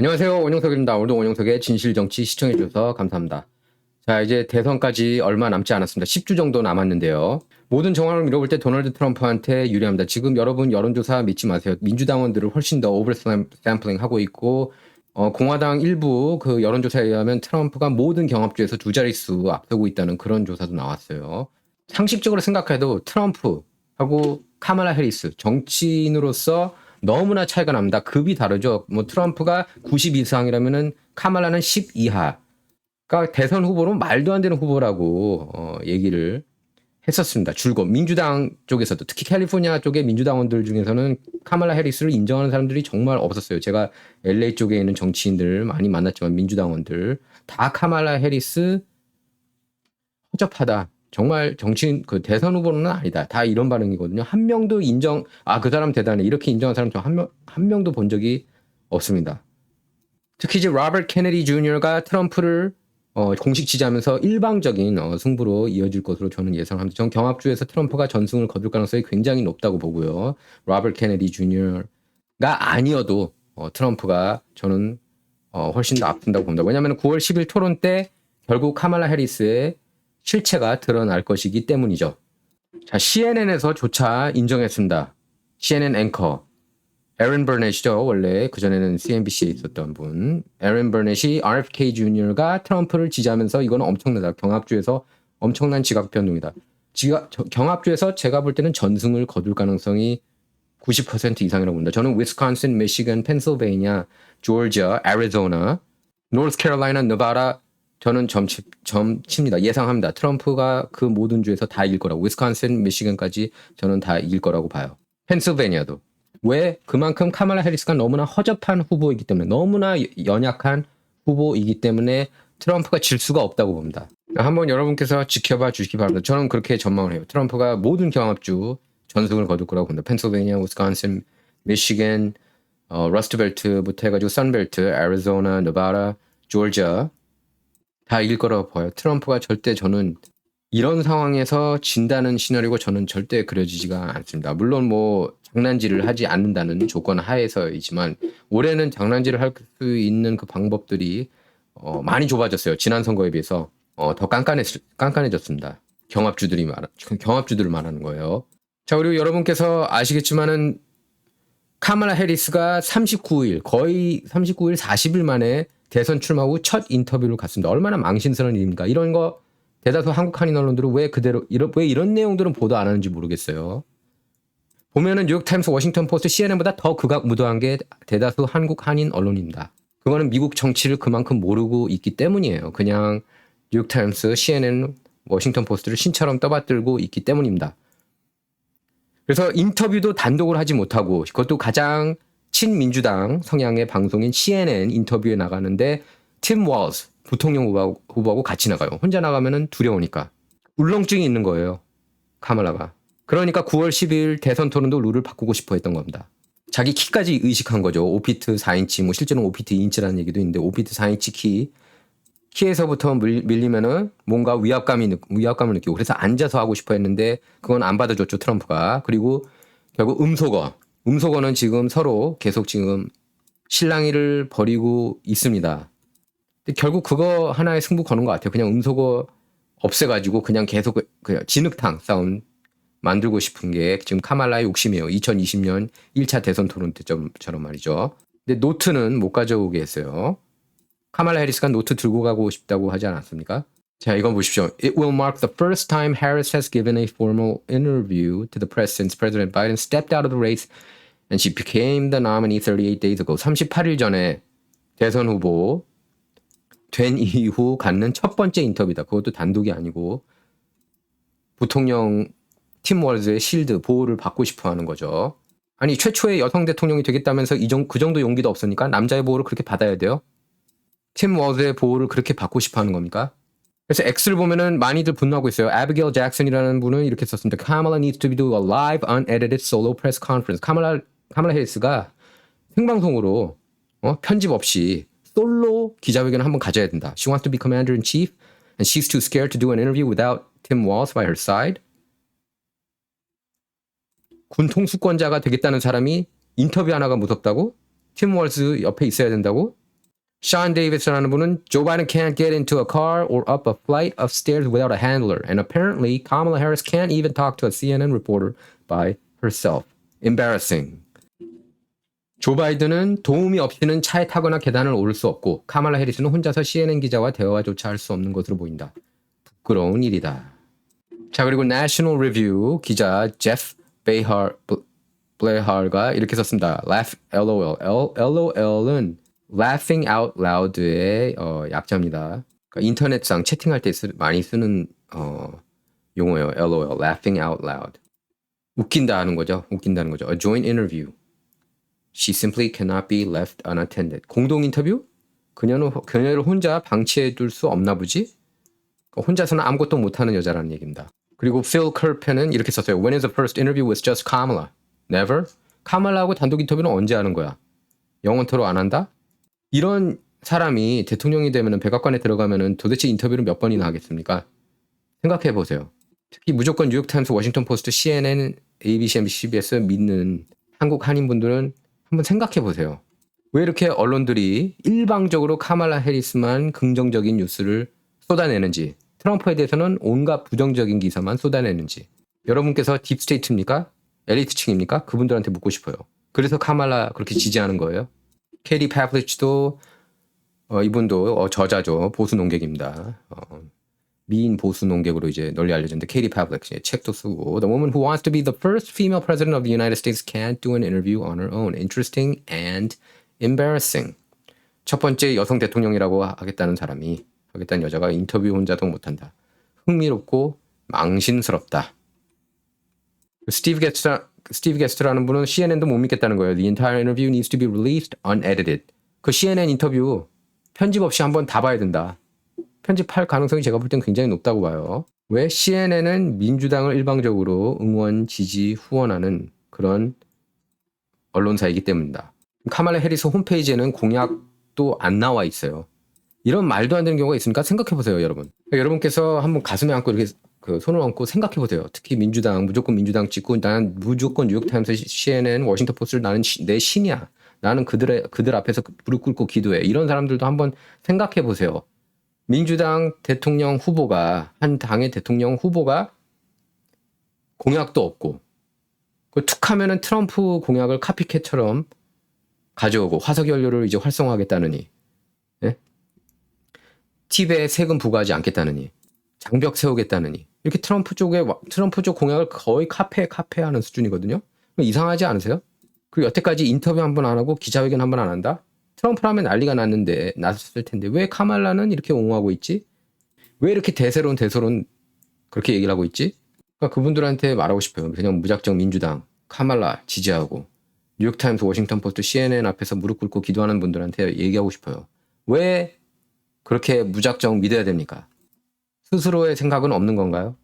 안녕하세요. 원영석입니다. 오늘도 원영석의 진실정치 시청해주셔서 감사합니다. 자, 이제 대선까지 얼마 남지 않았습니다. 10주 정도 남았는데요. 모든 정황을 밀어볼 때 도널드 트럼프한테 유리합니다. 지금 여러분 여론조사 믿지 마세요. 민주당원들을 훨씬 더 오버 샘플링 하고 있고, 공화당 일부 그 여론조사에 의하면 트럼프가 모든 경합주에서 두 자릿수 앞서고 있다는 그런 조사도 나왔어요. 상식적으로 생각해도 트럼프하고 카말라 해리스, 정치인으로서 너무나 차이가 납니다. 급이 다르죠. 뭐 트럼프가 90 이상이라면은 카말라는 10 이하. 그러니까 대선 후보로 말도 안 되는 후보라고 얘기를 했었습니다. 줄곧 민주당 쪽에서도 특히 캘리포니아 쪽의 민주당원들 중에서는 카말라 해리스를 인정하는 사람들이 정말 없었어요. 제가 LA 쪽에 있는 정치인들 많이 만났지만 민주당원들 다 카말라 해리스 허접하다. 정말 정치인 그 대선 후보는 아니다. 다 이런 반응이거든요. 한 명도 인정, 그 사람 대단해. 이렇게 인정한 사람 한 명도 본 적이 없습니다. 특히 이제 로버트 케네디 주니어가 트럼프를 공식 지지하면서 일방적인 승부로 이어질 것으로 저는 예상합니다. 전 경합주에서 트럼프가 전승을 거둘 가능성이 굉장히 높다고 보고요. 로버트 케네디 주니어가 아니어도 트럼프가 저는 훨씬 더 앞선다고 봅니다. 왜냐하면 9월 10일 토론 때 결국 카말라 해리스의 실체가 드러날 것이기 때문이죠. 자, CNN에서조차 인정했습니다. CNN 앵커 에런 버넷이죠. 원래 그전에는 CNBC에 있었던 분. 에런 버넷이 RFK 주니어가 트럼프를 지지하면서 이거는 엄청나다. 경합주에서 엄청난 지각 변동이다. 경합주에서 제가 볼 때는 전승을 거둘 가능성이 90% 이상이라고 봅니다. 저는 위스콘신, 미시건, 펜실베이니아, 조지아, 애리조나, 노스캐롤라이나, 네바다 저는 점칩니다. 예상합니다. 트럼프가 그 모든 주에서 다 이길 거라고. 위스콘신, 미시건까지 저는 다 이길 거라고 봐요. 펜실베니아도. 왜? 그만큼 카말라 해리스가 너무나 허접한 후보이기 때문에, 너무나 연약한 후보이기 때문에 트럼프가 질 수가 없다고 봅니다. 한번 여러분께서 지켜봐 주시기 바랍니다. 저는 그렇게 전망을 해요. 트럼프가 모든 경합주 전승을 거둘 거라고 봅니다. 펜실베니아, 위스콘신, 미시건, 러스트벨트부터 해가지고 선벨트, 애리조나, 네바다, 조지아 다 이길 거라고 봐요. 트럼프가 절대 저는 이런 상황에서 진다는 시나리오가 저는 절대 그려지지가 않습니다. 물론 뭐 장난질을 하지 않는다는 조건 하에서이지만 올해는 장난질을 할 수 있는 그 방법들이 많이 좁아졌어요. 지난 선거에 비해서 더 깐깐해졌습니다. 경합주들을 말하는 거예요. 자, 그리고 여러분께서 아시겠지만은 카말라 해리스가 39일, 거의 39일 40일 만에 대선 출마 후 첫 인터뷰를 갔습니다. 얼마나 망신스러운 일입니까? 이런 거 대다수 한국 한인 언론들은 왜 이런 내용들은 보도 안 하는지 모르겠어요. 보면은 뉴욕타임스, 워싱턴 포스트, CNN보다 더 극악무도한 게 대다수 한국 한인 언론입니다. 그거는 미국 정치를 그만큼 모르고 있기 때문이에요. 그냥 뉴욕타임스, CNN, 워싱턴 포스트를 신처럼 떠받들고 있기 때문입니다. 그래서 인터뷰도 단독으로 하지 못하고 그것도 가장 친민주당 성향의 방송인 CNN 인터뷰에 나가는데 팀 월즈 부통령 후보하고 같이 나가요. 혼자 나가면은 두려우니까. 울렁증이 있는 거예요. 카말라가. 그러니까 9월 10일 대선 토론도 룰을 바꾸고 싶어 했던 겁니다. 자기 키까지 의식한 거죠. 5피트 4인치, 뭐 실제로는 5피트 2인치라는 얘기도 있는데 5피트 4인치 키에서부터 밀리면은 뭔가 위압감을 느끼고 그래서 앉아서 하고 싶어 했는데 그건 안 받아줬죠, 트럼프가. 그리고 결국 음소거는 지금 서로 계속 지금 실랑이를 벌이고 있습니다. 근데 결국 그거 하나에 승부 거는 것 같아요. 그냥 음소거 없애가지고 그냥 계속 그냥 진흙탕 싸움 만들고 싶은 게 지금 카말라의 욕심이에요. 2020년 1차 대선 토론 때처럼 말이죠. 근데 노트는 못 가져오게 했어요. 카말라 해리스가 노트 들고 가고 싶다고 하지 않았습니까? 자, 이건 보십시오. It will mark the first time Harris has given a formal interview to the press since President Biden stepped out of the race and she became the nominee 38 days ago. 38일 전에 대선 후보 된 이후 갖는 첫 번째 인터뷰다. 그것도 단독이 아니고 부통령 팀 월즈의 실드 보호를 받고 싶어 하는 거죠. 아니, 최초의 여성 대통령이 되겠다면서 그 정도 용기도 없으니까 남자의 보호를 그렇게 받아야 돼요? 팀 월즈의 보호를 그렇게 받고 싶어 하는 겁니까? 그래서 X를 보면은 많이들 분노하고 있어요. 아비게일 잭슨이라는 분은 이렇게 썼습니다. Kamala needs to do a live unedited solo press conference. 카말라 해리스가 생방송으로 편집 없이 솔로 기자회견을 한번 가져야 된다. She wants to be commander in chief and she's too scared to do an interview without Tim Walz by her side. 군 통수권자가 되겠다는 사람이 인터뷰 하나가 무섭다고? 팀 월즈 옆에 있어야 된다고? 션 데이비스라는 분은 Joe Biden can't get into a car or up a flight of stairs without a handler. And apparently Kamala Harris can't even talk to a CNN reporter by herself. Embarrassing. 조 바이든은 도움이 없이는 차에 타거나 계단을 오를 수 없고 카말라 해리스는 혼자서 CNN 기자와 대화조차 할 수 없는 것으로 보인다. 부끄러운 일이다. 자, 그리고 National Review 기자 제프 블레하가 이렇게 썼습니다. Laugh, LOL. LOL은 Laughing Out Loud의 약자입니다. 그러니까 인터넷상 채팅할 때 많이 쓰는 용어예요. LOL, Laughing Out Loud. 웃긴다는 거죠. 웃긴다는 거죠. A joint interview. She simply cannot be left unattended. 공동 인터뷰? 그녀를 혼자 방치해둘 수 없나 보지? 혼자서는 아무것도 못하는 여자라는 얘기입니다. 그리고 Phil Kerpen은 이렇게 썼어요. When is the first interview with just Kamala? Never? 카말라하고 단독 인터뷰는 언제 하는 거야? 영원토록 안 한다? 이런 사람이 대통령이 되면 백악관에 들어가면 도대체 인터뷰를 몇 번이나 하겠습니까? 생각해 보세요. 특히 무조건 뉴욕타임스, 워싱턴 포스트, CNN, ABC, MBC, CBS 믿는 한국 한인분들은 한번 생각해 보세요. 왜 이렇게 언론들이 일방적으로 카말라 해리스만 긍정적인 뉴스를 쏟아내는지, 트럼프에 대해서는 온갖 부정적인 기사만 쏟아내는지. 여러분께서 딥스테이트입니까? 엘리트층입니까? 그분들한테 묻고 싶어요. 그래서 카말라 그렇게 지지하는 거예요? 케리 패블리치도 이분도 저자죠. 보수 농객입니다. 미인 보수 농객으로 이제 널리 알려졌는데 케리 패블리치 책도 쓰고 The woman who wants to be the first female president of the United States can't do an interview on her own. Interesting and embarrassing. 첫 번째 여성 대통령이라고 하겠다는 사람이 하겠다는 여자가 인터뷰 혼자도 못한다. 흥미롭고 망신스럽다. 스티브 게스트라는 분은 CNN도 못 믿겠다는 거예요. The entire interview needs to be released unedited. 그 CNN 인터뷰 편집 없이 한번 다 봐야 된다. 편집할 가능성이 제가 볼 땐 굉장히 높다고 봐요. 왜? CNN은 민주당을 일방적으로 응원, 지지, 후원하는 그런 언론사이기 때문이다. 카말라 해리스 홈페이지에는 공약도 안 나와 있어요. 이런 말도 안 되는 경우가 있으니까 생각해 보세요, 여러분. 여러분께서 한번 가슴에 안고 이렇게 손을 얹고 생각해 보세요. 특히 민주당, 무조건 민주당 찍고 나는 무조건 뉴욕타임스, CNN, 워싱턴 포스트를 나는 내 신이야. 나는 그들 앞에서 무릎 꿇고 기도해. 이런 사람들도 한번 생각해 보세요. 민주당 대통령 후보가 한 당의 대통령 후보가 공약도 없고 툭 하면은 트럼프 공약을 카피캣처럼 가져오고 화석연료를 이제 활성화하겠다느니, 예? 팁에 세금 부과하지 않겠다느니, 장벽 세우겠다느니, 이렇게 트럼프 쪽 공약을 거의 카페하는 수준이거든요. 이상하지 않으세요? 그리고 여태까지 인터뷰 한 번 안 하고 기자회견 한 번 안 한다? 트럼프라면 난리가 났을 텐데 왜 카말라는 이렇게 옹호하고 있지? 왜 이렇게 대세론 그렇게 얘기를 하고 있지? 그러니까 그분들한테 말하고 싶어요. 그냥 무작정 민주당, 카말라 지지하고 뉴욕타임스, 워싱턴 포스트, CNN 앞에서 무릎 꿇고 기도하는 분들한테 얘기하고 싶어요. 왜 그렇게 무작정 믿어야 됩니까? 스스로의 생각은 없는 건가요?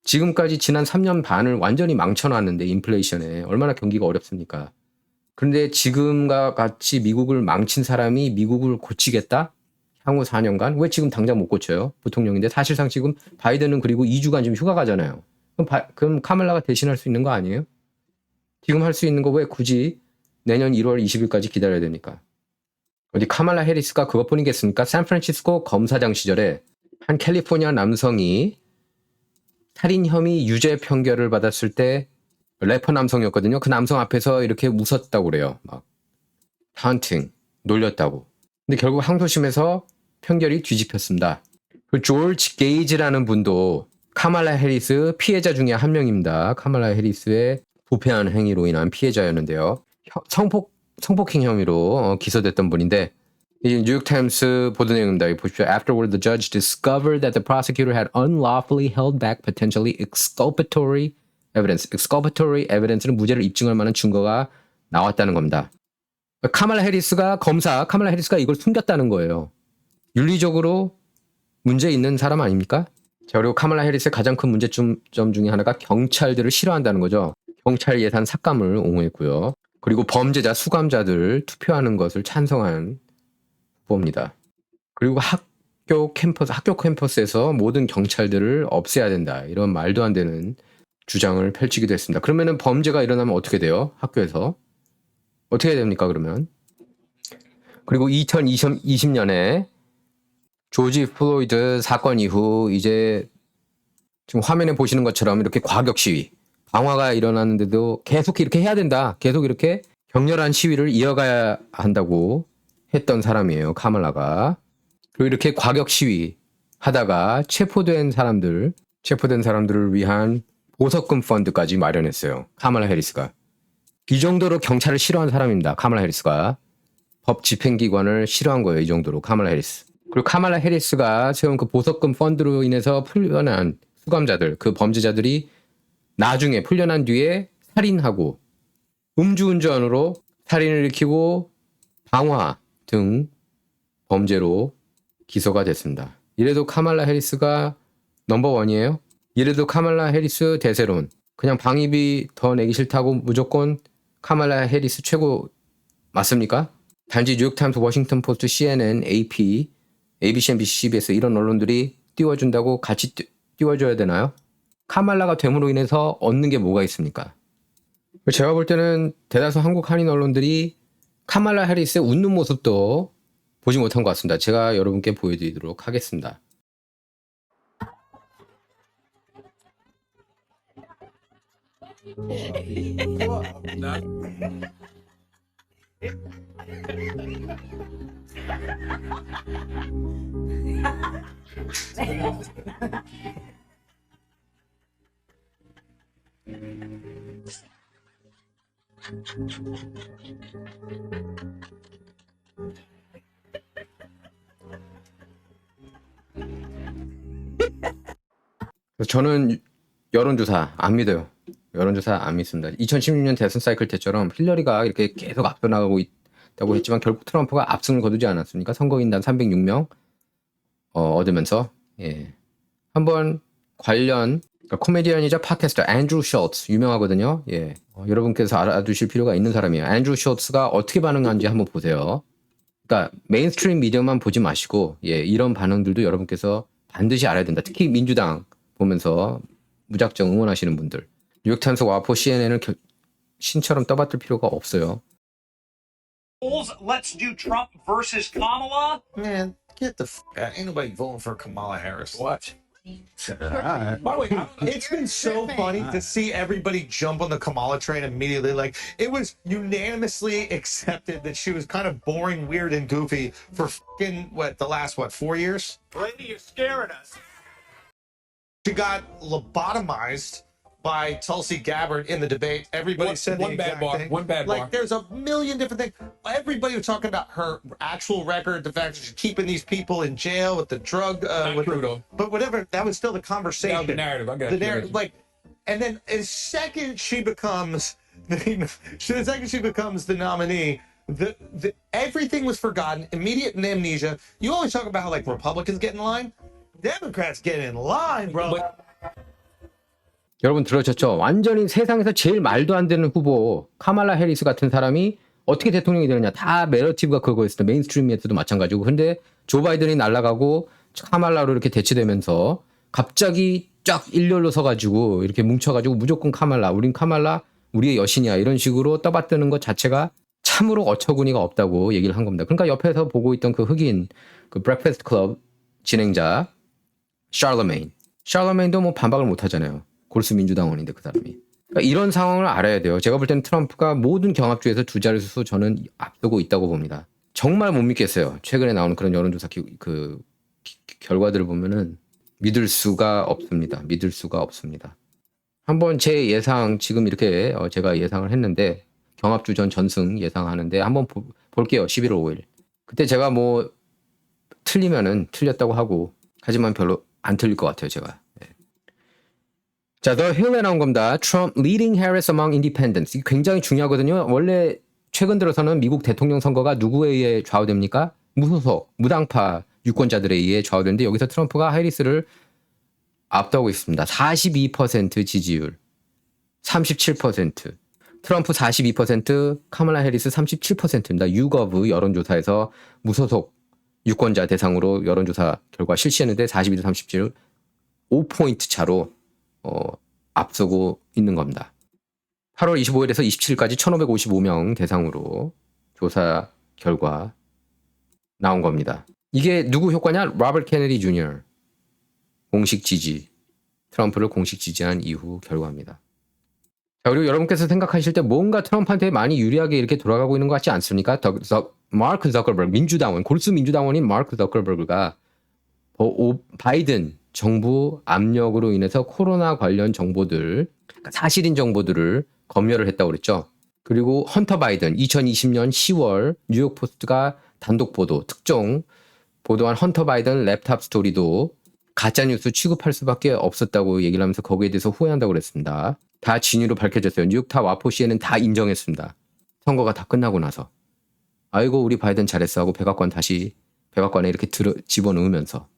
지금까지 지난 3년 반을 완전히 망쳐놨는데 인플레이션에 얼마나 경기가 어렵습니까? 그런데 지금과 같이 미국을 망친 사람이 미국을 고치겠다? 향후 4년간? 왜 지금 당장 못 고쳐요? 부통령인데 사실상 지금 바이든은 그리고 2주간 지금 휴가 가잖아요. 그럼 카말라가 대신할 수 있는 거 아니에요? 지금 할 수 있는 거 왜 굳이 내년 1월 20일까지 기다려야 됩니까? 어디 카말라 해리스가 그것뿐이겠습니까? 샌프란시스코 검사장 시절에 한 캘리포니아 남성이 살인 혐의 유죄 판결을 받았을 때 래퍼 남성이었거든요. 그 남성 앞에서 이렇게 웃었다고 그래요. 막 헌팅, 놀렸다고. 근데 결국 항소심에서 판결이 뒤집혔습니다. 그 조지 게이지라는 분도 카말라 해리스 피해자 중에 한 명입니다. 카말라 해리스의 부패한 행위로 인한 피해자였는데요. 성폭행 혐의로 기소됐던 분인데 이 뉴욕타임스 보도 내용입니다. 여기 보십시오. Afterward, the judge discovered that the prosecutor had unlawfully held back potentially exculpatory evidence. exculpatory evidence는 무죄를 입증할 만한 증거가 나왔다는 겁니다. 카말라 해리스가 이걸 숨겼다는 거예요. 윤리적으로 문제 있는 사람 아닙니까? 자, 그리고 카말라 해리스의 가장 큰 문제점 중에 하나가 경찰들을 싫어한다는 거죠. 경찰 예산 삭감을 옹호했고요. 그리고 범죄자, 수감자들 투표하는 것을 찬성한 후보입니다. 그리고 학교 캠퍼스에서 모든 경찰들을 없애야 된다. 이런 말도 안 되는 주장을 펼치기도 했습니다. 그러면은 범죄가 일어나면 어떻게 돼요? 학교에서. 어떻게 해야 됩니까, 그러면? 그리고 2020년에 조지 플로이드 사건 이후 이제 지금 화면에 보시는 것처럼 이렇게 과격 시위, 방화가 일어났는데도 계속 이렇게 해야 된다. 계속 이렇게 격렬한 시위를 이어가야 한다고 했던 사람이에요. 카말라가. 그리고 이렇게 과격 시위 하다가 체포된 사람들을 위한 보석금 펀드까지 마련했어요. 카말라 해리스가. 이 정도로 경찰을 싫어하는 사람입니다. 카말라 해리스가. 법 집행기관을 싫어한 거예요. 이 정도로 카말라 해리스. 그리고 카말라 해리스가 세운 그 보석금 펀드로 인해서 풀려난 수감자들, 그 범죄자들이 나중에 풀려난 뒤에 살인하고 음주운전으로 살인을 일으키고 방화 등 범죄로 기소가 됐습니다. 이래도 카말라 해리스가 넘버원이에요? 이래도 카말라 해리스 대세론. 그냥 방위비 더 내기 싫다고 무조건 카말라 해리스 최고 맞습니까? 단지 뉴욕타임스, 워싱턴 포스트, CNN, AP, ABC, NBC, CBS 이런 언론들이 띄워준다고 같이 띄워줘야 되나요? 카말라가 됨으로 인해서 얻는 게 뭐가 있습니까? 제가 볼 때는 대다수 한국 한인 언론들이 카말라 해리스의 웃는 모습도 보지 못한 것 같습니다. 제가 여러분께 보여드리도록 하겠습니다. 저는 여론조사 안 믿어요. 여론조사 안 믿습니다. 2016년 대선 사이클 때처럼 힐러리가 이렇게 계속 앞서 나가고 있다고 했지만 결국 트럼프가 압승을 거두지 않았습니까? 선거인단 306명 얻으면서 한번 관련 그러니까 코미디언이자 팟캐스터 앤드루 숄츠 유명하거든요. 여러분께서 알아두실 필요가 있는 사람이에요. 앤드루 숄츠가 어떻게 반응하는지 한번 보세요. 그러니까 메인스트림 미디어만 보지 마시고 이런 반응들도 여러분께서 반드시 알아야 된다. 특히 민주당 보면서 무작정 응원하시는 분들. 뉴욕타임스, 와포, CNN을 신처럼 떠받들 필요가 없어요. Let's do Trump versus Kamala. Man, get the f ain't nobody voting for Kamala Harris. What? By the way, it's been so funny to see everybody jump on the Kamala train immediately. Like, it was unanimously accepted that she was kind of boring, weird, and goofy for fucking, the last, 4 years? Lady, you're scaring us. She got lobotomized by Tulsi Gabbard in the debate. Everybody said the exact thing. One bad bar. Like, there's a million different things. Everybody was talking about her actual record, the fact that she's keeping these people in jail with the drug. Not true, though. But whatever, that was still the conversation. That was the narrative. I got the you. narrative, like, and then as second she becomes the nominee, everything was forgotten. Immediate amnesia. You always talk about how like Republicans get in line. Democrats get in line, bro. 여러분 들으셨죠? 완전히 세상에서 제일 말도 안 되는 후보 카말라 해리스 같은 사람이 어떻게 대통령이 되느냐. 다 내러티브가 그거였어요. 메인스트림에서도 마찬가지고. 근데 조 바이든이 날아가고 카말라로 이렇게 대치되면서 갑자기 쫙 일렬로 서가지고 이렇게 뭉쳐가지고 무조건 카말라. 우린 카말라 우리의 여신이야. 이런 식으로 떠받드는 것 자체가 참으로 어처구니가 없다고 얘기를 한 겁니다. 그러니까 옆에서 보고 있던 그 흑인 그 브렉패스트 클럽 진행자 샬러메인도 뭐 반박을 못 하잖아요. 골수 민주당원인데 그 사람이. 그러니까 이런 상황을 알아야 돼요. 제가 볼 때는 트럼프가 모든 경합주에서 두 자릿수 저는 앞두고 있다고 봅니다. 정말 못 믿겠어요. 최근에 나오는 그런 여론조사 결과들을 보면은 믿을 수가 없습니다. 한번 제 예상 지금 이렇게 제가 예상을 했는데 경합주 전승 예상하는데 한번 볼게요. 11월 5일. 그때 제가 뭐 틀리면은 틀렸다고 하고 하지만 별로 안 틀릴 것 같아요. 제가. 자, The Hill에 나온 겁니다. Trump leading Harris among independents. 이게 굉장히 중요하거든요. 원래 최근 들어서는 미국 대통령 선거가 누구에 의해 좌우됩니까? 무소속, 무당파 유권자들에 의해 좌우되는데 여기서 트럼프가 해리스를 앞두고 있습니다. 42% 지지율, 37%. 트럼프 42%, 카말라 해리스 37%입니다. 유거브 여론조사에서 무소속 유권자 대상으로 여론조사 결과 실시했는데 42대 37, 5포인트 차로 앞서고 있는 겁니다. 8월 25일에서 27일까지 1,555명 대상으로 조사 결과 나온 겁니다. 이게 누구 효과냐? 로버트 케네디 주니어. 공식 지지. 트럼프를 공식 지지한 이후 결과입니다. 자, 그리고 여러분께서 생각하실 때 뭔가 트럼프한테 많이 유리하게 이렇게 돌아가고 있는 것 같지 않습니까? 마크 저커버그, 민주당원, 골수 민주당원인 마크 저커버그가 바이든 정부 압력으로 인해서 코로나 관련 정보들, 사실인 정보들을 검열을 했다고 그랬죠. 그리고 헌터 바이든 2020년 10월 뉴욕 포스트가 단독 보도, 특종 보도한 헌터 바이든 랩탑 스토리도 가짜뉴스 취급할 수밖에 없었다고 얘기를 하면서 거기에 대해서 후회한다고 그랬습니다. 다 진위로 밝혀졌어요. 뉴욕탑 와포 CNN 다 인정했습니다. 선거가 다 끝나고 나서. 아이고 우리 바이든 잘했어 하고 백악관에 이렇게 집어넣으면서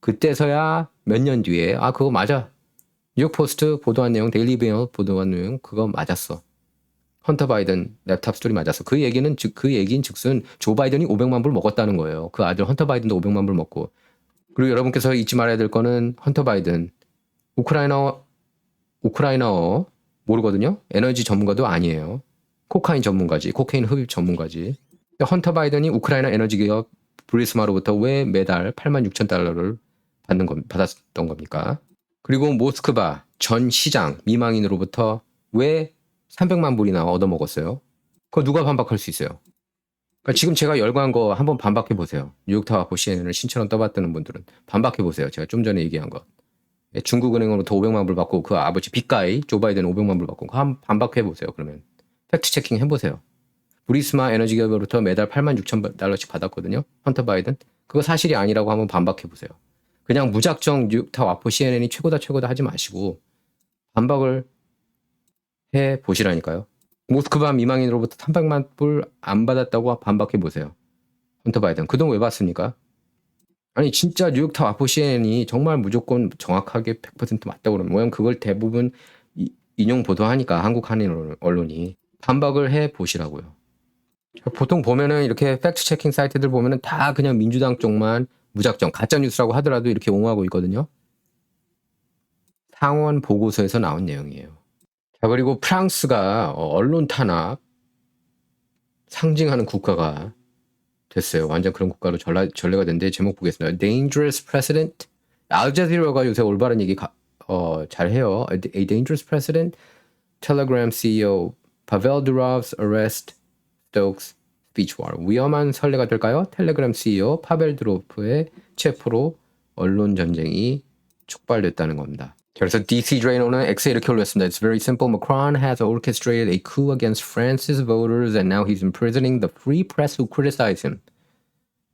그때서야 몇 년 뒤에 그거 맞아. 뉴욕 포스트 보도한 내용, 데일리 메일 보도한 내용 그거 맞았어. 헌터 바이든 랩탑 스토리 맞았어. 그 얘기인 즉슨 조 바이든이 500만 불 먹었다는 거예요. 그 아들 헌터 바이든도 500만 불 먹고. 그리고 여러분께서 잊지 말아야 될 거는 헌터 바이든 우크라이나어 모르거든요. 에너지 전문가도 아니에요. 코카인 전문가지. 코카인 흡입 전문가지. 헌터 바이든이 우크라이나 에너지 기업 브리스마로부터 왜 매달 86,000달러를 받았던 겁니까? 그리고 모스크바 전 시장 미망인으로부터 왜 300만 불이나 얻어먹었어요? 그거 누가 반박할 수 있어요? 그러니까 지금 제가 열거한 거 한번 반박해 보세요. 뉴욕타워포 CNN을 신처럼 떠받드는 분들은 반박해 보세요. 제가 좀 전에 얘기한 거. 중국은행으로부터 500만 불 받고 그 아버지 빅가이 조 바이든 500만 불 받고 한번 반박해 보세요. 그러면 팩트 체킹 해보세요. 브리스마 에너지 기업으로부터 매달 86,000달러씩 받았거든요. 헌터 바이든. 그거 사실이 아니라고 한번 반박해 보세요. 그냥 무작정 뉴욕타워포 CNN이 최고다 하지 마시고 반박을 해 보시라니까요. 모스크바 미망인으로부터 300만 불 안 받았다고 반박해 보세요. 헌터 바이든. 그 돈 왜 받습니까? 아니 진짜 뉴욕타워포 CNN이 정말 무조건 정확하게 100% 맞다고 그러면 모양 그걸 대부분 인용 보도하니까 한국 한인 언론이 반박을 해 보시라고요. 보통 보면은 이렇게 팩트 체킹 사이트들 보면은 다 그냥 민주당 쪽만 무작정 가짜 뉴스라고 하더라도 이렇게 옹호하고 있거든요. 상원 보고서에서 나온 내용이에요. 자, 그리고 프랑스가 언론 탄압 상징하는 국가가 됐어요. 완전 그런 국가로 전례가 됐는데 제목 보겠습니다. Dangerous President. 알자지라가 요새 올바른 얘기 잘해요. A dangerous president. Telegram CEO Pavel Durov's arrest stokes speech war. 위험한 선례가 될까요? 텔레그램 CEO 파벨 드로프의 체포로 언론 전쟁이 촉발됐다는 겁니다. 그래서 DC Draino는 X에 이렇게 올렸습니다. It's very simple. Macron has orchestrated a coup against France's voters and now he's imprisoning the free press who criticize him.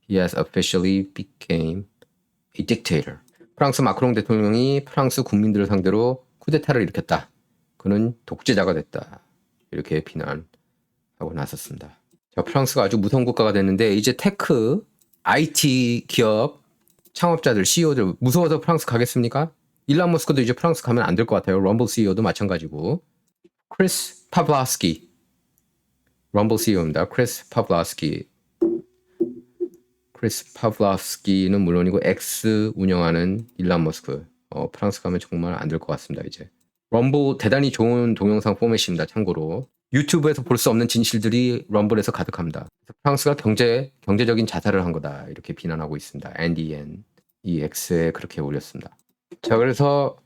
He has officially became a dictator. 프랑스 마크롱 대통령이 프랑스 국민들을 상대로 쿠데타를 일으켰다. 그는 독재자가 됐다. 이렇게 비난하고 나섰습니다. 자, 프랑스가 아주 무서운 국가가 됐는데 이제 테크, IT 기업 창업자들, CEO들 무서워서 프랑스 가겠습니까? 일론 머스크도 이제 프랑스 가면 안 될 것 같아요. 럼블 CEO도 마찬가지고. 크리스 파블라스키 럼블 CEO입니다. 크리스 파블라스키는 물론이고 X 운영하는 일론 머스크. 프랑스 가면 정말 안 될 것 같습니다. 이제 럼블 대단히 좋은 동영상 포맷입니다. 참고로 유튜브에서 볼 수 없는 진실들이 럼블에서 가득합니다. 프랑스가 경제적인 자살을 한 거다 이렇게 비난하고 있습니다. NDN 이 X에 그렇게 올렸습니다. 자, 그래서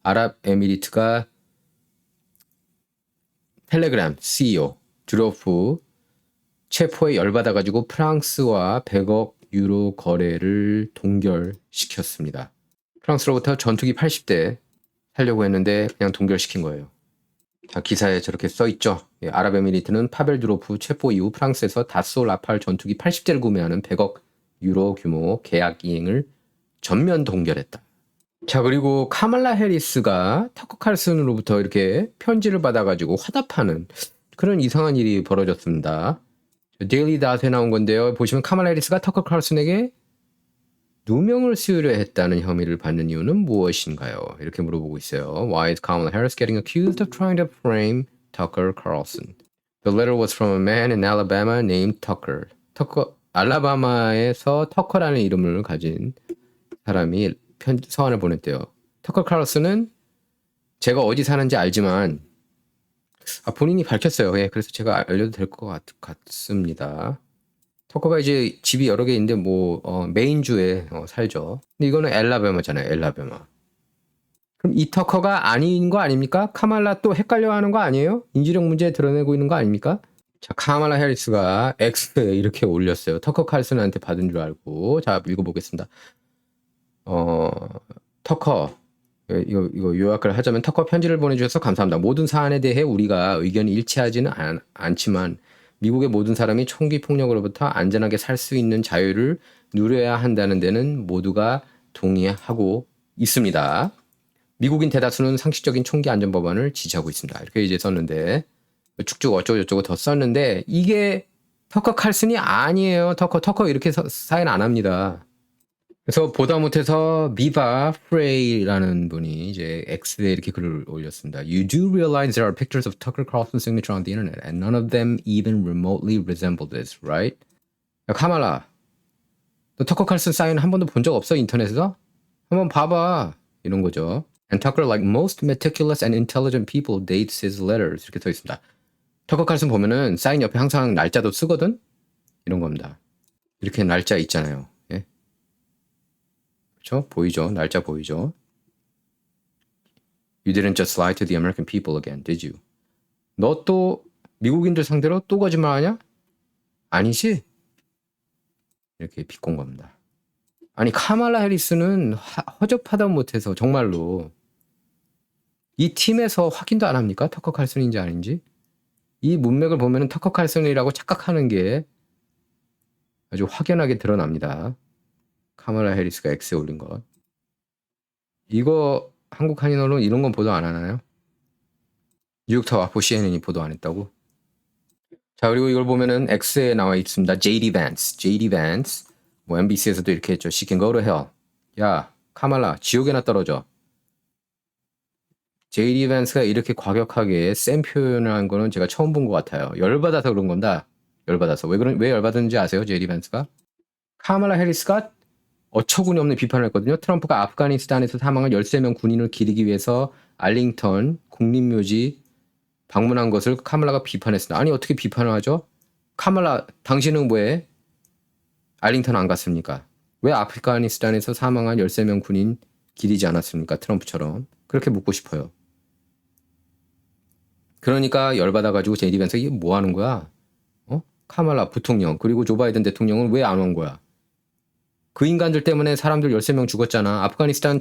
아랍에미리트가 텔레그램 CEO 드로프 체포에 열받아가지고 프랑스와 100억 유로 거래를 동결시켰습니다. 프랑스로부터 전투기 80대 살려고 했는데 그냥 동결시킨 거예요. 자, 기사에 저렇게 써있죠. 예, 아랍에미리트는 파벨 드로프 체포 이후 프랑스에서 다소 라팔 전투기 80대를 구매하는 100억 유로 규모 계약 이행을 전면 동결했다. 자, 그리고 카말라 해리스가 터커 칼슨으로부터 이렇게 편지를 받아가지고 화답하는 그런 이상한 일이 벌어졌습니다. 데일리 닷에 나온 건데요. 보시면 카말라 해리스가 터커 칼슨에게 누명을 씌우려 했다는 혐의를 받는 이유는 무엇인가요? 이렇게 물어보고 있어요. Why is Kamala Harris getting accused of trying to frame Tucker Carlson? The letter was from a man in Alabama named Tucker. 알라바마에서 터커라는 이름을 가진 사람이 서한을 보냈대요. 터커 칼슨은 제가 어디 사는지 알지만 본인이 밝혔어요. 예, 그래서 제가 알려도 될 것 같습니다. 터커가 이제 집이 여러 개 있는데 메인주에 살죠. 근데 이거는 엘라베마잖아요. 엘라베마. 그럼 이 터커가 아닌 거 아닙니까? 카말라 또 헷갈려하는 거 아니에요? 인지력 문제 드러내고 있는 거 아닙니까? 자, 카말라 해리스가 X에 이렇게 올렸어요. 터커 칼슨한테 받은 줄 알고. 자, 읽어보겠습니다. 터커. 이거 요약을 하자면 터커 편지를 보내주셔서 감사합니다. 모든 사안에 대해 우리가 의견이 일치하지는 않지만 미국의 모든 사람이 총기 폭력으로부터 안전하게 살 수 있는 자유를 누려야 한다는 데는 모두가 동의하고 있습니다. 미국인 대다수는 상식적인 총기 안전 법안을 지지하고 있습니다. 이렇게 이제 썼는데 쭉쭉 어쩌고저쩌고 더 썼는데 이게 터커 칼슨이 아니에요. 터커 이렇게 사인 안 합니다. 그래서 보다 못해서 미바 프레이라는 분이 이제 X에 이렇게 글을 올렸습니다. You do realize there are pictures of Tucker Carlson's signature on the internet and none of them even remotely resemble this, right? 야, 카말라, 너 터커 칼슨 사인 한 번도 본 적 없어? 인터넷에서? 한번 봐봐. 이런 거죠. And Tucker, like most meticulous and intelligent people, dates his letters. 이렇게 써 있습니다. 터커 칼슨 보면은 사인 옆에 항상 날짜도 쓰거든? 이런 겁니다. 이렇게 날짜 있잖아요. 예? 그렇죠? 보이죠? 날짜 보이죠? You didn't just lie to the American people again, did you? 너 또 미국인들 상대로 또 거짓말하냐? 아니지? 이렇게 비꼰 겁니다. 아니 카말라 해리스는 허접하다 못해서 정말로 이 팀에서 확인도 안 합니까? 터커 칼슨인지 아닌지? 이 문맥을 보면 터커 칼슨이라고 착각하는 게 아주 확연하게 드러납니다. 카말라 해리스가 X에 올린 것. 이거 한국 한인 언론 이런 건 보도 안 하나요? 뉴욕타워 아포 CNN이 보도 안 했다고? 자, 그리고 이걸 보면은 X에 나와 있습니다. JD Vance. 뭐 MBC에서도 이렇게 했죠. She can go to hell. 야, 카말라, 지옥에나 떨어져. JD Vance가 이렇게 과격하게 센 표현을 한 거는 제가 처음 본 것 같아요. 열받아서 그런 건다. 열받아서. 왜 열받았는지 아세요? JD Vance가? 카말라 해리스가 어처구니 없는 비판을 했거든요. 트럼프가 아프가니스탄에서 사망한 13명 군인을 기리기 위해서 알링턴 국립묘지 방문한 것을 카말라가 비판했습니다. 아니 어떻게 비판을 하죠? 카말라 당신은 왜 알링턴 안 갔습니까? 왜 아프가니스탄에서 사망한 13명 군인 기리지 않았습니까? 트럼프처럼. 그렇게 묻고 싶어요. 그러니까 열받아가지고 제이디 벤스가 이게 뭐 하는 거야? 카말라 부통령 그리고 조 바이든 대통령은 왜 안 온 거야? 그 인간들 때문에 사람들 13명 죽었잖아. 아프가니스탄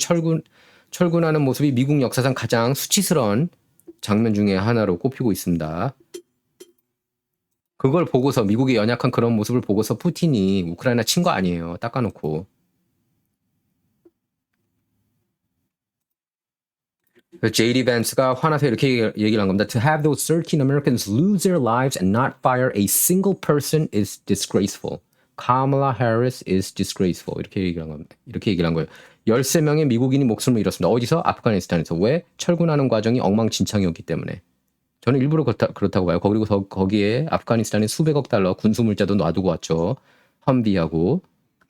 철군하는 모습이 미국 역사상 가장 수치스러운 장면 중에 하나로 꼽히고 있습니다. 그걸 보고서 미국의 연약한 그런 모습을 보고서 푸틴이 우크라이나 친 거 아니에요. 닦아놓고. JD Vance가 화나서 이렇게 얘기를 한 겁니다. To have those 13 Americans lose their lives and not fire a single person is disgraceful. Kamala Harris is disgraceful. 이렇게 얘기를 한 거예요. 13명의 미국인이 목숨을 잃었습니다. 어디서? 아프가니스탄에서. 왜? 철군하는 과정이 엉망진창이었기 때문에. 저는 일부러 그렇다고 봐요. 그리고 거기에 아프가니스탄에 수백억 달러 군수물자도 놔두고 왔죠. 험비하고.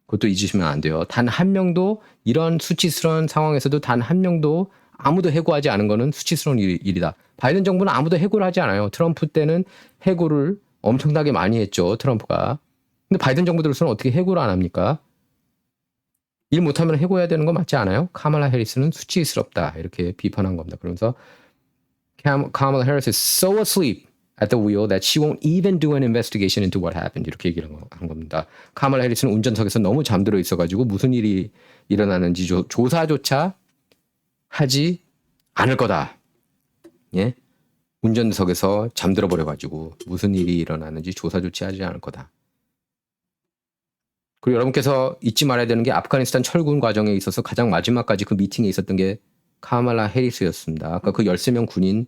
그것도 잊으시면 안 돼요. 단 한 명도 이런 수치스러운 상황에서도 단 한 명도 아무도 해고하지 않은 거는 수치스러운 일이다. 바이든 정부는 아무도 해고를 하지 않아요. 트럼프 때는 해고를 엄청나게 많이 했죠. 트럼프가. 근데 바이든 정부 들어서는 어떻게 해고를 안 합니까? 일 못하면 해고해야 되는 거 맞지 않아요? 카말라 해리스는 수치스럽다. 이렇게 비판한 겁니다. 그러면서 Kamala Harris is so asleep at the wheel that she won't even do an investigation into what happened. 이렇게 얘기를 한 겁니다. 카말라 해리스는 운전석에서 너무 잠들어 있어가지고 무슨 일이 일어나는지 조사조차 하지 않을 거다. 예? 운전석에서 잠들어 버려가지고 무슨 일이 일어나는지 조사조차 하지 않을 거다. 그리고 여러분께서 잊지 말아야 되는 게 아프가니스탄 철군 과정에 있어서 가장 마지막까지 그 미팅에 있었던 게 카말라 해리스였습니다. 아까 그 13명 군인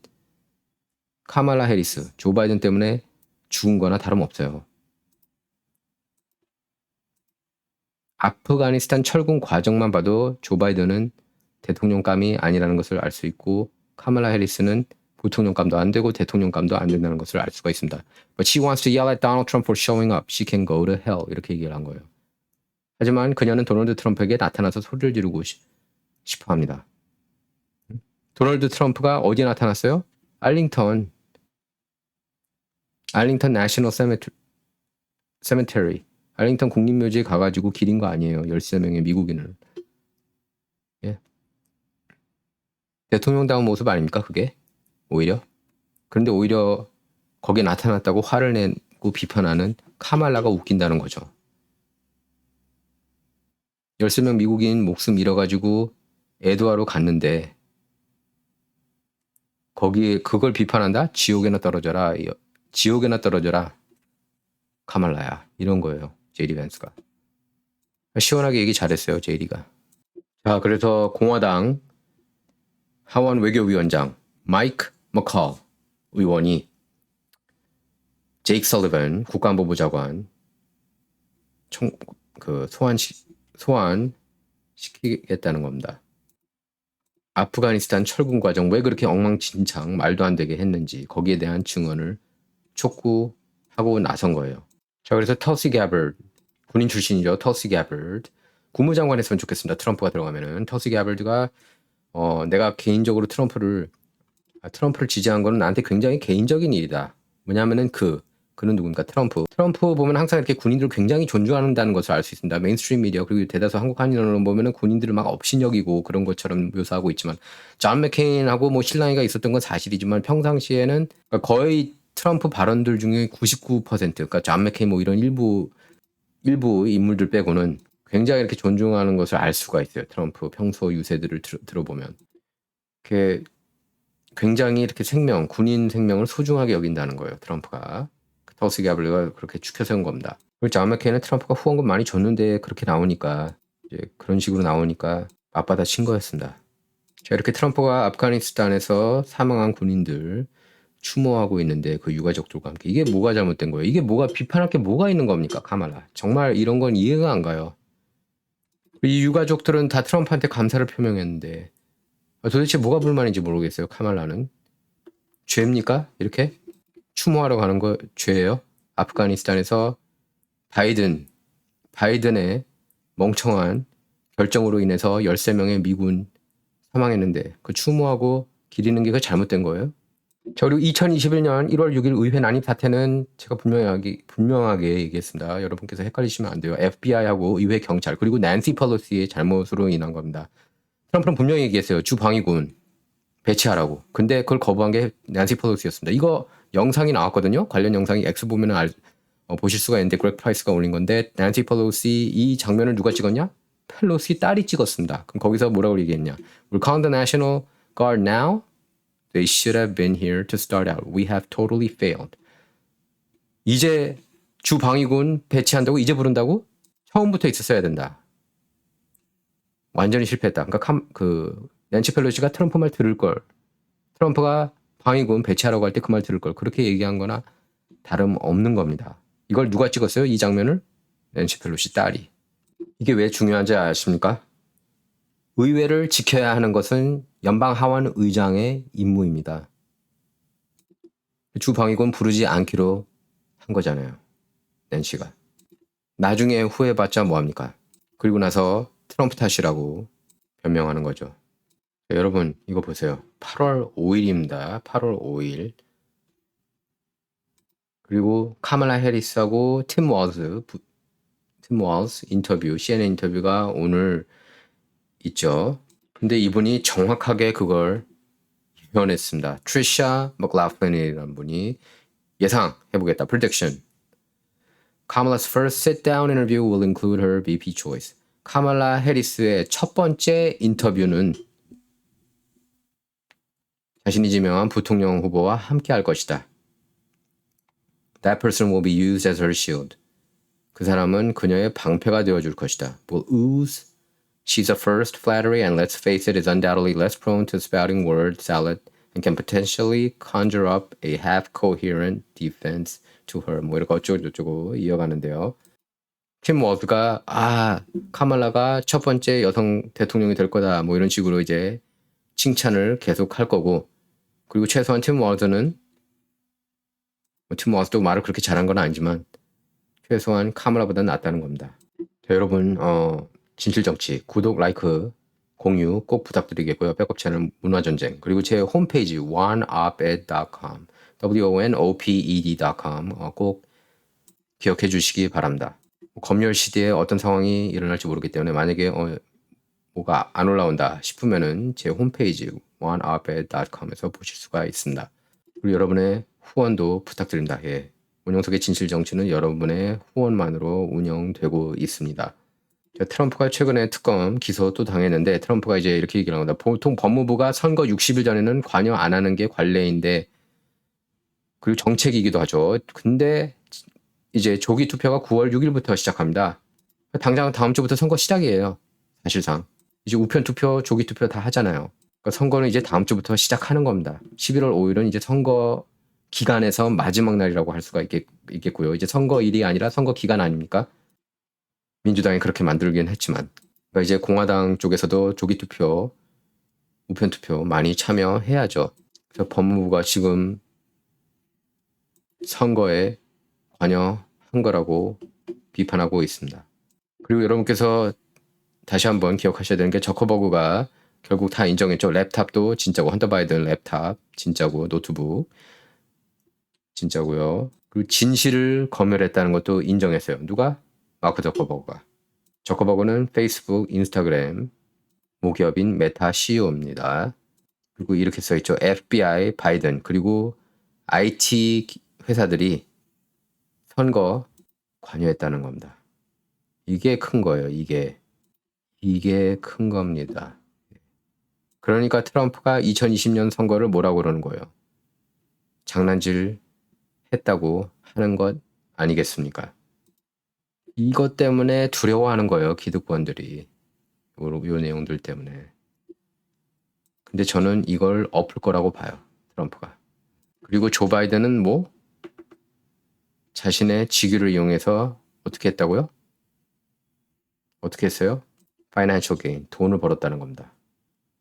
카말라 해리스, 조 바이든 때문에 죽은 거나 다름없어요. 아프가니스탄 철군 과정만 봐도 조 바이든은 대통령감이 아니라는 것을 알 수 있고 카말라 해리스는 부통령감도 안 되고 대통령감도 안 된다는 것을 알 수가 있습니다. But she wants to yell at Donald Trump for showing up. She can go to hell. 이렇게 얘기를 한 거예요. 하지만 그녀는 도널드 트럼프에게 나타나서 소리를 지르고 싶어 합니다. 도널드 트럼프가 어디에 나타났어요? 알링턴 알링턴 내셔널 세메터리. 알링턴 국립묘지에 가가지고 기린 거 아니에요. 13명의 미국인을. 예. 대통령다운 모습 아닙니까 그게? 오히려? 그런데 오히려 거기에 나타났다고 화를 내고 비판하는 카말라가 웃긴다는 거죠. 13명 미국인 목숨 잃어가지고 에드와로 갔는데 거기에 그걸 비판한다? 지옥에나 떨어져라. 지옥에나 떨어져라. 카말라야. 이런 거예요. 제이디 밴스가. 시원하게 얘기 잘했어요. 제이디가. 자, 그래서 공화당 하원 외교위원장 마이크 머컬 의원이 제이크 설리번 국가안보부 장관 소환시키겠다는 겁니다. 아프가니스탄 철군 과정 왜 그렇게 엉망진창 말도 안 되게 했는지 거기에 대한 증언을 촉구하고 나선 거예요. 자, 그래서 터시 개벌드 군인 출신이죠. 터시 개벌드 국무장관 했으면 좋겠습니다. 트럼프가 들어가면은 터시 개벌드가 내가 개인적으로 트럼프를 지지한 거는 나한테 굉장히 개인적인 일이다. 뭐냐면은 그는 누굽니까? 트럼프 보면 항상 이렇게 군인들을 굉장히 존중한다는 것을 알 수 있습니다. 메인스트림 미디어 그리고 대다수 한국 한인 언론 보면은 군인들을 막 업신여기고 그런 것처럼 묘사하고 있지만 존 맥케인하고 뭐 실랑이가 있었던 건 사실이지만 평상시에는 거의 트럼프 발언들 중에 99% 그러니까 존 맥케인 뭐 이런 일부 인물들 빼고는 굉장히 이렇게 존중하는 것을 알 수가 있어요. 트럼프 평소 유세들을 들어보면 이렇게 굉장히 이렇게 군인 생명을 소중하게 여긴다는 거예요. 트럼프가. 터시 개벌드가 그렇게 추켜 세운 겁니다. 그리고 존 맥케인은 트럼프가 후원금 많이 줬는데 그렇게 나오니까 이제 그런 식으로 나오니까 맞받아 친 거였습니다. 자, 이렇게 트럼프가 아프가니스탄에서 사망한 군인들 추모하고 있는데 그 유가족들과 함께 이게 뭐가 잘못된 거예요? 이게 뭐가 비판할 게 뭐가 있는 겁니까? 카말라. 정말 이런 건 이해가 안 가요. 이 유가족들은 다 트럼프한테 감사를 표명했는데 도대체 뭐가 불만인지 모르겠어요. 카말라는. 죄입니까? 이렇게? 추모하러 가는 거 죄예요? 아프가니스탄에서 바이든의 멍청한 결정으로 인해서 13명의 미군 사망했는데 그 추모하고 기리는 게 그 잘못된 거예요? 자, 그리고 2021년 1월 6일 의회 난입 사태는 제가 분명하게 얘기했습니다. 여러분께서 헷갈리시면 안 돼요. FBI하고 의회 경찰 그리고 낸시 펠로시의 잘못으로 인한 겁니다. 트럼프는 분명히 얘기했어요. 주방위군 배치하라고. 근데 그걸 거부한 게 낸시 펠로시였습니다. 이거 영상이 나왔거든요. 관련 영상이 X 보면 보실 수가 있는데 그렉 프라이스가 올린 건데 낸시 펠로시 이 장면을 누가 찍었냐? 펠로시 딸이 찍었습니다. 그럼 거기서 뭐라고 얘기했냐? We'll call the National Guard now. They should have been here to start out. We have totally failed. 이제 주방위군 배치한다고 이제 부른다고? 처음부터 있었어야 된다. 완전히 실패했다. 그러니까 낸시 펠로시가 트럼프 말 들을 걸. 트럼프가 방위군 배치하라고 할 때 그 말 들을 걸. 그렇게 얘기한 거나 다름없는 겁니다. 이걸 누가 찍었어요? 이 장면을? 낸시 펠로시 딸이. 이게 왜 중요한지 아십니까? 의회를 지켜야 하는 것은 연방 하원 의장의 임무입니다. 주방위군 부르지 않기로 한 거잖아요. 낸시가. 나중에 후회봤자 뭐합니까? 그리고 나서 트럼프 탓이라고 변명하는 거죠. 자, 여러분 이거 보세요. 8월 5일입니다. 8월 5일. 그리고 카말라 해리스하고 팀 월즈 인터뷰, CNN 인터뷰가 오늘 있죠. 근데 이분이 정확하게 그걸 예언했습니다. 트리샤 맥라플린이라는 분이 예상해보겠다. prediction. Kamala's first sit-down interview will include her VP choice. 카말라 해리스의 첫 번째 인터뷰는 자신이 지명한 부통령 후보와 함께 할 것이다. That person will be used as her shield. 그 사람은 그녀의 방패가 되어줄 것이다. Will ooze. She's a first flattery and let's face it, is undoubtedly less prone to spouting word salad and can potentially conjure up a half-coherent defense to her. 뭐 이렇게 어쩌고저쩌고 이어가는데요. 팀 워드가 카말라가 첫 번째 여성 대통령이 될 거다. 뭐 이런 식으로 이제 칭찬을 계속 할 거고 그리고 최소한 팀 워드는 팀 워드도 말을 그렇게 잘한 건 아니지만 최소한 카말라보다는 낫다는 겁니다. 자, 여러분 진실정치 구독, 라이크, 공유 꼭 부탁드리겠고요. 백업 채널 문화전쟁 그리고 제 홈페이지 oneoped.com wonoped.com 꼭 기억해 주시기 바랍니다. 검열 시대에 어떤 상황이 일어날지 모르기 때문에 만약에 뭐가 안 올라온다 싶으면은 제 홈페이지 oneoped.com에서 보실 수가 있습니다. 그리고 여러분의 후원도 부탁드립니다. 예. 원영석의 진실정치는 여러분의 후원만으로 운영되고 있습니다. 트럼프가 최근에 특검 기소 또 당했는데 트럼프가 이제 이렇게 얘기를 합니다. 보통 법무부가 선거 60일 전에는 관여 안 하는 게 관례인데 그리고 정책이기도 하죠. 근데 이제 조기 투표가 9월 6일부터 시작합니다. 당장 다음 주부터 선거 시작이에요. 사실상. 이제 우편 투표, 조기 투표 다 하잖아요. 그러니까 선거는 이제 다음 주부터 시작하는 겁니다. 11월 5일은 이제 선거 기간에서 마지막 날이라고 할 수가 있겠고요. 이제 선거일이 아니라 선거 기간 아닙니까? 민주당이 그렇게 만들긴 했지만. 그러니까 이제 공화당 쪽에서도 조기 투표, 우편 투표 많이 참여해야죠. 그래서 법무부가 지금 선거에 관여한 거라고 비판하고 있습니다. 그리고 여러분께서 다시 한번 기억하셔야 되는 게 저커버그가 결국 다 인정했죠. 랩탑도 진짜고 헌터 바이든 랩탑 진짜고 노트북 진짜고요. 그리고 진실을 검열했다는 것도 인정했어요. 누가? 마크 저커버그가. 저커버그는 페이스북, 인스타그램 모기업인 메타 CEO입니다. 그리고 이렇게 써있죠. FBI, 바이든 그리고 IT 회사들이 선거 관여했다는 겁니다. 이게 큰 거예요. 이게 큰 겁니다. 그러니까 트럼프가 2020년 선거를 뭐라고 그러는 거예요? 장난질 했다고 하는 것 아니겠습니까? 이것 때문에 두려워하는 거예요. 기득권들이. 요 내용들 때문에. 근데 저는 이걸 엎을 거라고 봐요. 트럼프가. 그리고 조 바이든은 뭐? 자신의 직위를 이용해서 어떻게 했다고요? 어떻게 했어요? Financial gain. 돈을 벌었다는 겁니다.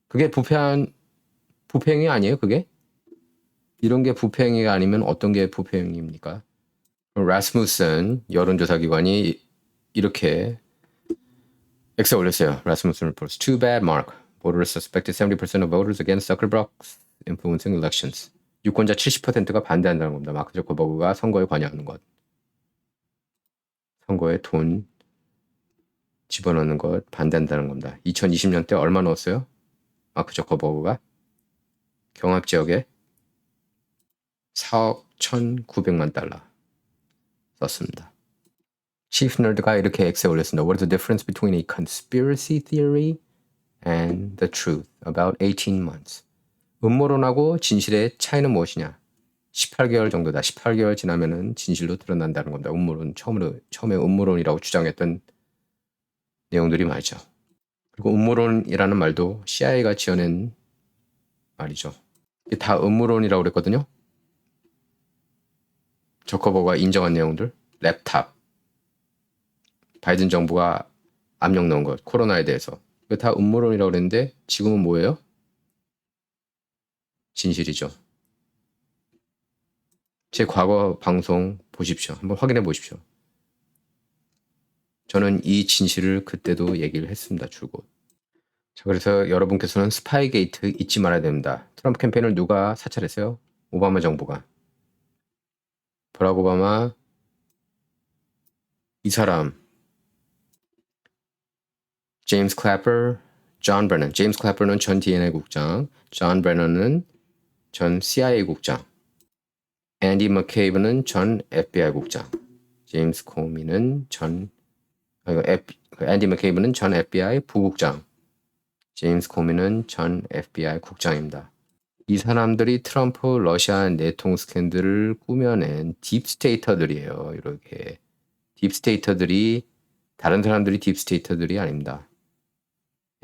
그게 부패행위 아니에요, 그게? 이런 게 부패행위가 아니면 어떤 게 부패행위입니까? 라스무슨 여론조사기관이 이렇게 엑스에 올렸어요. 라스무슨 reports. Too bad, Mark. Voters suspected 70% of voters against Zuckerberg's influencing elections. 유권자 70%가 반대한다는 겁니다. 마크 저커버그가 선거에 관여하는 것. 선거에 돈 집어넣는 것 반대한다는 겁니다. 2020년 때 얼마 넣었어요? 마크 저커버그가 경합지역에 4억 1,900만 달러 썼습니다. Chief Nerd가 이렇게 엑스에 올렸습니다. What is the difference between a conspiracy theory and the truth? About 18 months. 음모론하고 진실의 차이는 무엇이냐? 18개월 정도다. 18개월 지나면은 진실로 드러난다는 겁니다. 처음에 음모론이라고 주장했던 내용들이 말이죠. 그리고 음모론이라는 말도 CIA가 지어낸 말이죠. 이게 다 음모론이라고 그랬거든요. 저커버가 인정한 내용들, 랩탑, 바이든 정부가 압력 넣은 것, 코로나에 대해서. 이거 다 음모론이라고 그랬는데 지금은 뭐예요? 진실이죠. 제 과거 방송 보십시오. 한번 확인해 보십시오. 저는 이 진실을 그때도 얘기를 했습니다. 줄곧. 자, 그래서 여러분께서는 스파이 게이트 잊지 말아야 됩니다. 트럼프 캠페인을 누가 사찰했어요? 오바마 정부가. 버락 오바마, 이 사람, 제임스 클래퍼, 존 브레넌. 제임스 클래퍼는 전 DNA 국장, 존 브레넌은 전 CIA 국장, 앤디 머케이브는 전 FBI 국장, 제임스 코미는 앤디 머케이브는 전 FBI 부국장, 제임스 코미는 전 FBI 국장입니다. 이 사람들이 트럼프 러시아 내통 스캔들을 꾸며낸 딥스테이터들이에요. 이렇게 딥스테이터들이 다른 사람들이 딥스테이터들이 아닙니다.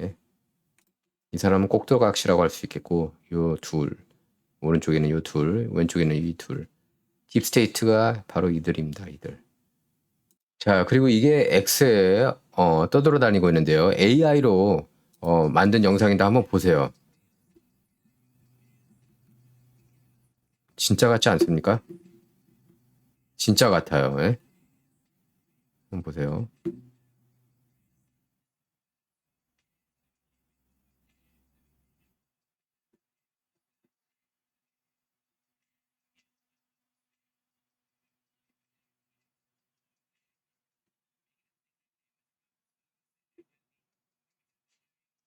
예? 이 사람은 꼭두각시라고 할 수 있겠고 요 둘, 오른쪽에는 요 둘, 왼쪽에는 이 둘. 딥스테이트가 바로 이들입니다. 이들. 자, 그리고 이게 X에 떠돌아다니고 있는데요. AI로 만든 영상인데 한번 보세요. 진짜 같지 않습니까? 진짜 같아요. 예? 한번 보세요.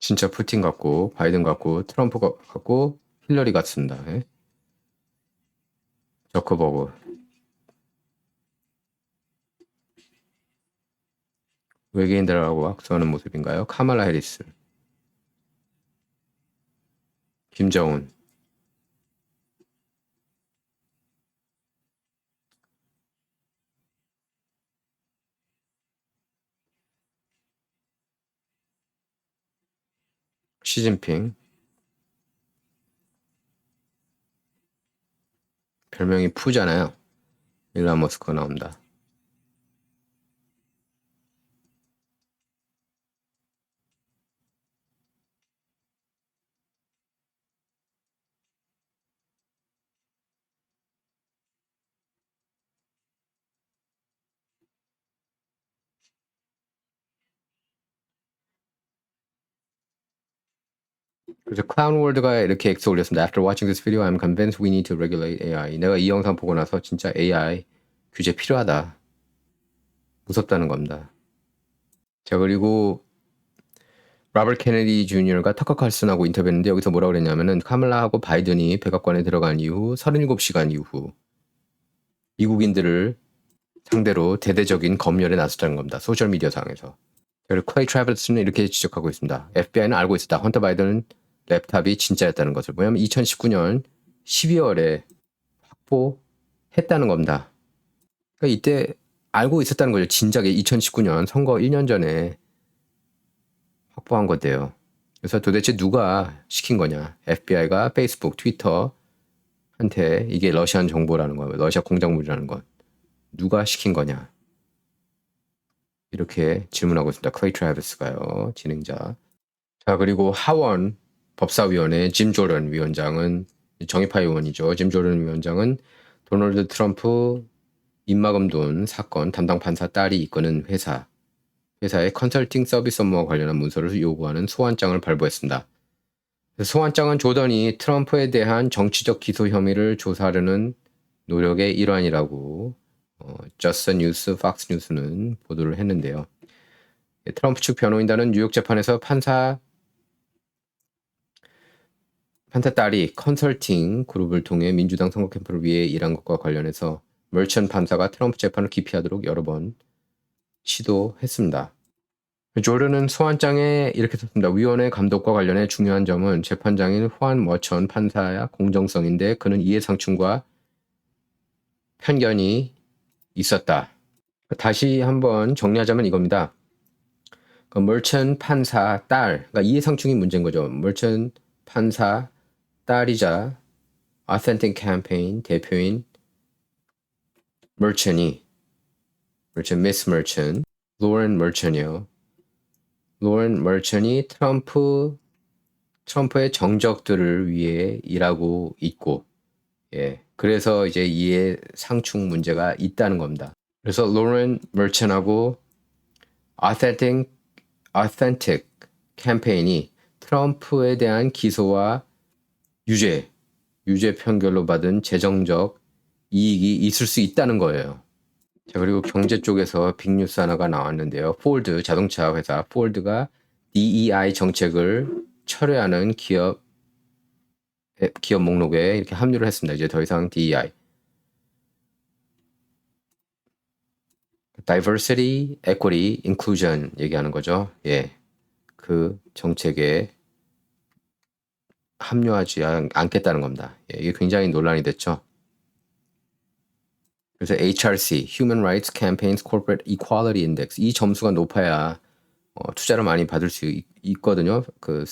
진짜 푸틴 같고 바이든 같고 트럼프 같고 힐러리 같습니다. 예? 저커버그. 외계인들하고 악수하는 모습인가요? 카말라 해리스, 김정은. 시진핑. 별명이 푸잖아요. 일론 머스크가 나온다. 그래서 클라운월드가 이렇게 X 올렸습니다. After watching this video, I'm convinced we need to regulate AI. 내가 이 영상 보고 나서 진짜 AI 규제 필요하다. 무섭다는 겁니다. 자, 그리고 로버트 케네디 주니어가 터커 칼슨하고 인터뷰했는데 여기서 뭐라고 그랬냐면은 카말라하고 바이든이 백악관에 들어간 이후 37시간 이후 미국인들을 상대로 대대적인 검열에 나섰다는 겁니다. 소셜미디어 상에서. 그리고 클레이 트래버스는 이렇게 지적하고 있습니다. FBI는 알고 있었다. 헌터 바이든 랩탑이 진짜였다는 것을. 뭐냐면 2019년 12월에 확보했다는 겁니다. 그러니까 이때 알고 있었다는 거죠. 진작에 2019년 선거 1년 전에 확보한 건데요. 그래서 도대체 누가 시킨 거냐? FBI가 페이스북, 트위터한테 이게 러시안 정보라는 거예요. 러시아 공작물이라는 건. 누가 시킨 거냐? 이렇게 질문하고 있습니다. 클레이 트래비스가요. 진행자. 자, 그리고 하원 법사위원회 짐 조던 위원장은 정의파 의원이죠. 짐 조던 위원장은 도널드 트럼프 입막음 돈 사건 담당 판사 딸이 이끄는 회사의 컨설팅 서비스 업무와 관련한 문서를 요구하는 소환장을 발부했습니다. 소환장은 조던이 트럼프에 대한 정치적 기소 혐의를 조사하려는 노력의 일환이라고 저스 뉴스, 팍스 뉴스는 보도를 했는데요. 트럼프 측 변호인단은 뉴욕 재판에서 판사 딸이 컨설팅 그룹을 통해 민주당 선거 캠프를 위해 일한 것과 관련해서 멀천 판사가 트럼프 재판을 기피하도록 여러 번 시도했습니다. 조던은 소환장에 이렇게 썼습니다. 위원회 감독과 관련해 중요한 점은 재판장인 후안 머천 판사의 공정성인데 그는 이해상충과 편견이 있었다. 다시 한번 정리하자면 이겁니다. 멀천 판사 딸, 그러니까 이해상충이 문제인 거죠. 멀천 판사 딸이자 Authentic Campaign 대표인 미스 머천, 로렌 머천이요. 로렌 머천이 트럼프의 정적들을 위해 일하고 있고, 예, 그래서 이제 이해 상충 문제가 있다는 겁니다. 그래서 로렌 머천하고 Authentic 캠페인이 트럼프에 대한 기소와 유죄 편결로 받은 재정적 이익이 있을 수 있다는 거예요. 자, 그리고 경제 쪽에서 빅뉴스 하나가 나왔는데요. 포드 자동차 회사 포드가 DEI 정책을 철회하는 기업 목록에 이렇게 합류를 했습니다. 이제 더 이상 DEI Diversity, Equity, Inclusion 얘기하는 거죠. 예, 그 정책에 합류하지 않겠다는 겁니다. 예, 이게 굉장히 논란이 됐죠. 그래서 HRC, Human Rights Campaign's Corporate Equality Index, 이 점수가 높아야 투자를 많이 받을 수 있거든요. 그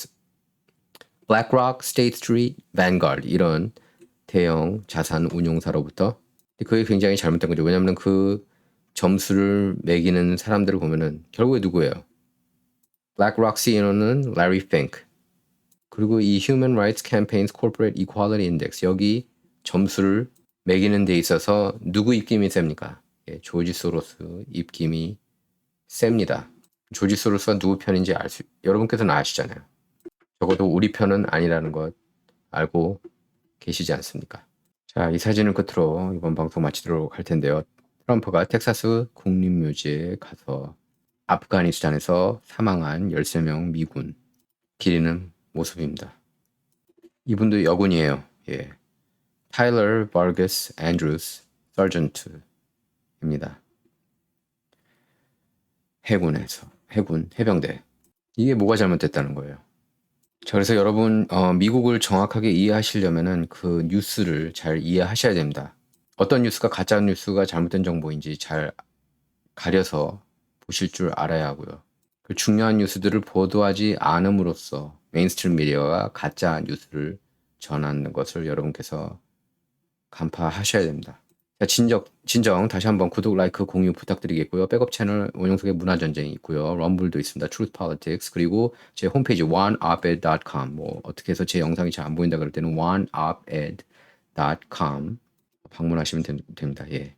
BlackRock, State Street, Vanguard 이런 대형 자산 운용사로부터. 그게 굉장히 잘못된 거죠. 왜냐하면 그 점수를 매기는 사람들을 보면은 결국에 누구예요? BlackRock CEO는 Larry Fink. 그리고 이 Human Rights Campaign's Corporate Equality Index, 여기 점수를 매기는 데 있어서 누구 입김이 셉니까? 예, 조지 소로스 입김이 셉니다. 조지 소로스가 누구 편인지 여러분께서는 아시잖아요. 적어도 우리 편은 아니라는 것 알고 계시지 않습니까? 자, 이 사진을 끝으로 이번 방송 마치도록 할 텐데요. 트럼프가 텍사스 국립묘지에 가서 아프가니스탄에서 사망한 13명 미군 기리는 모습입니다. 이분도 여군이에요. 예. 타일러 바르게스 앤드루스 서전트입니다. 해군 해병대. 이게 뭐가 잘못됐다는 거예요. 자, 그래서 여러분 미국을 정확하게 이해하시려면은 그 뉴스를 잘 이해하셔야 됩니다. 어떤 뉴스가 가짜 뉴스가 잘못된 정보인지 잘 가려서 보실 줄 알아야 하고요. 그 중요한 뉴스들을 보도하지 않음으로써 메인스트림 미디어가 가짜 뉴스를 전하는 것을 여러분께서 간파하셔야 됩니다. 자, 진정 다시 한번 구독, 라이크, 공유 부탁드리겠고요. 백업 채널 원영석의 문화전쟁이 있고요. 럼블도 있습니다. Truth Politics. 그리고 제 홈페이지 oneoped.com 뭐 어떻게 해서 제 영상이 잘 안 보인다 그럴 때는 oneoped.com 방문하시면 됩니다. 예.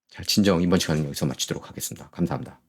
자, 진정 이번 시간은 여기서 마치도록 하겠습니다. 감사합니다.